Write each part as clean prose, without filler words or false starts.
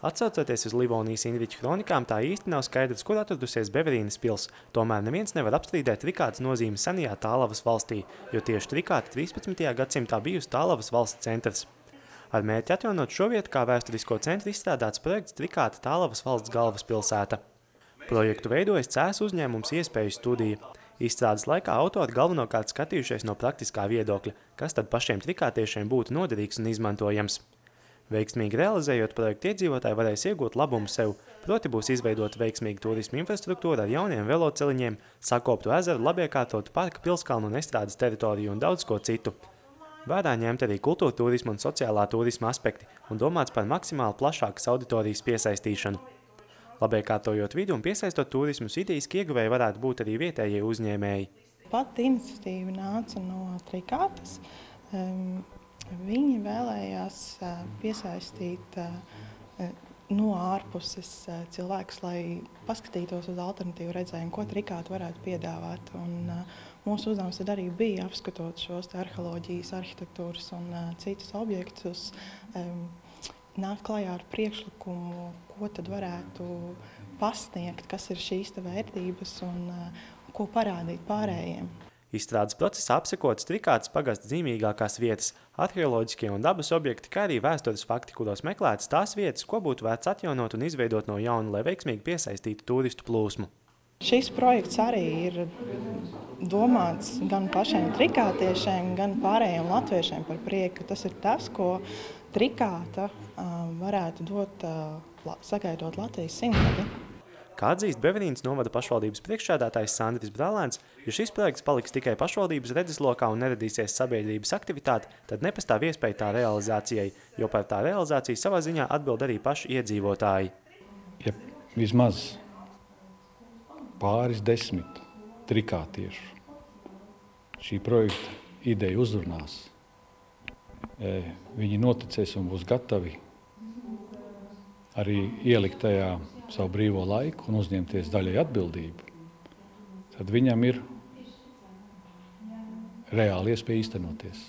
Atsaucoties uz Livonijas Indriča kronikām, tā īsti nav skaidrs, kur atradusies Beverīnes pils, tomēr neviens nevar apstrīdēt Trikātas nozīmi senajā Tālavas valstī, jo tieši Trikāta 13. gadsimtā bijusi Tālavas valsts centrs. Ar mērķi atjaunot šo vietu kā vēsturisko centru izstrādāts projekts Trikāta Tālavas valsts galvaspilsēta. Projektu veidojas Cēsu uzņēmums Iespēju studija. Izstrādes laikā autori galvenokārt skatījušies no praktiskā viedokļa, kas tad pašiem trikātiešiem būtu noderīgs un izmantojams. Veiksmīgi realizējot projektu, iedzīvotāji varēs iegūt labumu sev, proti būs izveidota veiksmīga turisma infrastruktūra ar jauniem veloceliņiem, sakoptu ezeru, labiekārtotu parka, pilskalnu un estrādes teritoriju un daudz ko citu. Vērā ņemt arī kultūra turisma un sociālā turisma aspekti un domāts par maksimāli plašākas auditorijas piesaistīšanu. Labiekārtojot vidu un piesaistot turismus, idejiski ieguvēji varētu būt arī vietējie uzņēmēji. Pat iniciatīva nāca no Trikātas. Viņi vēlējās piesaistīt no ārpuses cilvēkus, lai paskatītos uz alternatīvu redzējumu, ko Trikāta varētu piedāvāt. Un mūsu uzdevums tad arī bija apskatot šos arheoloģijas, arhitektūras un citus objektus, nākt klajā ar priekšlikumu, ko tad varētu pasniegt, kas ir šīs vērtības un ko parādīt pārējiem. Izstrādes procesā apsekotas Trikātas pagasta zīmīgākās vietas, arheoloģiskie un dabas objekti, kā arī vēstures fakti, kuros meklētas tās vietas, ko būtu vērts atjaunot un izveidot no jauna, lai veiksmīgi piesaistītu turistu plūsmu. Šis projekts arī ir domāts gan pašiem trikātiešiem, gan pārējiem latviešiem par prieku. Tas ir tas, ko Trikāta varētu dot, sagaidot Latvijas simtgadi. Kā atzīst Beverīnes novada pašvaldības priekšsēdētājs Sandris Brālēns, ja šis projekts paliks tikai pašvaldības redzeslokā un neradīsies sabiedrības aktivitāte, tad nepastāv iespēja tā realizācijai, jo par tā realizāciju savā ziņā atbild arī paši iedzīvotāji. Ja vismaz pāris 10 trikātiešu šī projekta ideja uzrunās, viņi noticēs un būs gatavi arī ielikt tajā savu brīvo laiku un uzņemties daļai atbildību, tad viņam ir reāli iespēja īstenoties.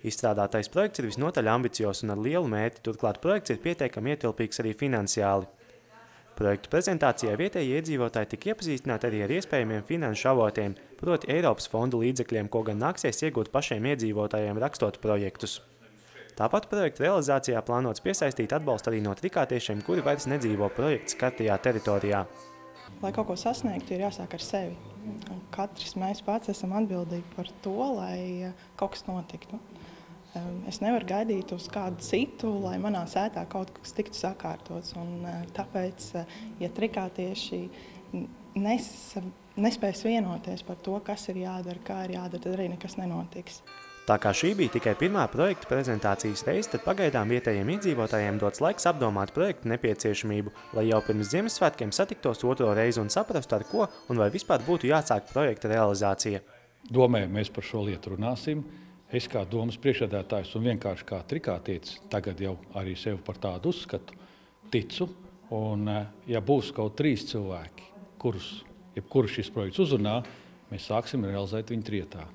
Izstrādātais projekts ir visnotaļ ambiciozs un ar lielu mērķi, turklāt projekts ir pietiekami ietilpīgs arī finansiāli. Projektu prezentācijā vietējie iedzīvotāji tika iepazīstināti arī ar iespējamiem finanšu avotiem, proti Eiropas fondu līdzekļiem, ko gan nāksies iegūt pašiem iedzīvotājiem rakstot projektus. Tāpat projekta realizācijā plānots piesaistīt atbalstu arī no trikātiešiem, kuri vairs nedzīvo projekta skartajā teritorijā. Lai kaut ko sasniegtu, ir jāsāk ar sevi. Katrs mēs pats esam atbildīgi par to, lai kaut kas notiktu. Es nevaru gaidīt uz kādu citu, lai manā sētā kaut kas tiktu sakārtots. Un tāpēc, ja trikātieši nespēs vienoties par to, kas ir jādara, kā ir jādara, tad arī nekas nenotiks. Tā kā šī bija tikai pirmā projekta prezentācijas reize, tad pagaidām vietējiem iedzīvotājiem dots laiks apdomāt projektu nepieciešamību, lai jau pirms Ziemassvētkiem satiktos otro reizi un saprastu, ar ko un vai vispār būtu jāsāk projekta realizācija. Domē, mēs par šo lietu runāsim. Es kā domas priekšsēdētājs un vienkārši kā trikātietis tagad jau arī sevi par tādu uzskatu, ticu, un ja būs kaut 3 cilvēki, kurus šis projekts uzrunā, mēs sāksim realizēt viņu trietā.